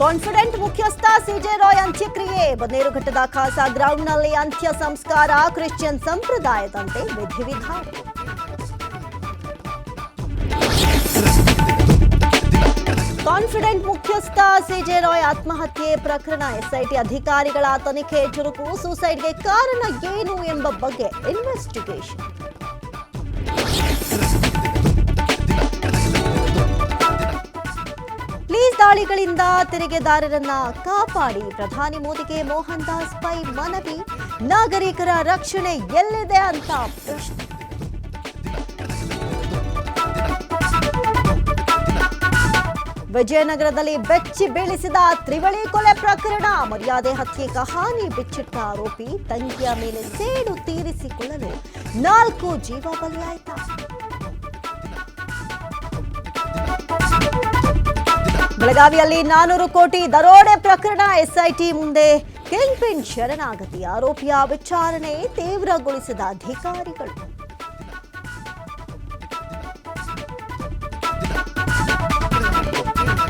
Confident ಮುಖ್ಯಸ್ಥ CJ Roy ಅಂತ್ಯಕ್ರಿಯೆ ಬನ್ನೇರುಘಟ್ಟದ ಖಾಸಾ ಗ್ರೌಂಡ್ನಲ್ಲಿ ಅಂತ್ಯ ಸಂಸ್ಕಾರ ಕ್ರಿಶ್ಚಿಯನ್ ಸಂಪ್ರದಾಯದಂತೆ ವಿಧಿವಿಧಾನ. ಕಾನ್ಫಿಡೆಂಟ್ ಮುಖ್ಯಸ್ಥ ಸಿಜೆ ರಾಯ್ ಆತ್ಮಹತ್ಯೆ ಪ್ರಕರಣ ಎಸ್ಐಟಿ ಅಧಿಕಾರಿಗಳ ತನಿಖೆ ಚುರುಕು. ಸೂಸೈಡ್ಗೆ ಕಾರಣ ಏನು ಎಂಬ ಬಗ್ಗೆ ಇನ್ವೆಸ್ಟಿಗೇಷನ್. ಪ್ಲೀಸ್ ದಾಳಿಗಳಿಂದ ತೆರಿಗೆದಾರರನ್ನ ಕಾಪಾಡಿ ಪ್ರಧಾನಿ ಮೋದಿಗೆ ಮೋಹನ್ ದಾಸ್ ಪೈ ಮನವಿ. ನಾಗರಿಕರ ರಕ್ಷಣೆ ಎಲ್ಲಿದೆ ಅಂತ ಪ್ರಶ್ನೆ. ವಿಜಯನಗರದಲ್ಲಿ ಬೆಚ್ಚಿ ಬೀಳಿಸಿದ ತ್ರಿವಳಿ ಕೊಲೆ ಪ್ರಕರಣ. ಮರ್ಯಾದೆ ಹತ್ಯೆ ಹಾನಿ ಬಿಚ್ಚಿಟ್ಟ ಆರೋಪಿ ತಂಗಿಯ ಮೇಲೆ ಸೇಡು ತೀರಿಸಿಕೊಳ್ಳಲು 4 ಜೀವ ಬಲಿಯಾಯಿತ. ಬೆಳಗಾವಿಯಲ್ಲಿ 400 ಕೋಟಿ ದರೋಡೆ ಪ್ರಕರಣ. ಎಸ್ಐಟಿ ಮುಂದೆ ಕಿಂಗ್ ಪಿನ್ ಶರಣಾಗತಿ. ಆರೋಪಿಯ ವಿಚಾರಣೆ ತೀವ್ರಗೊಳಿಸಿದ ಅಧಿಕಾರಿಗಳು.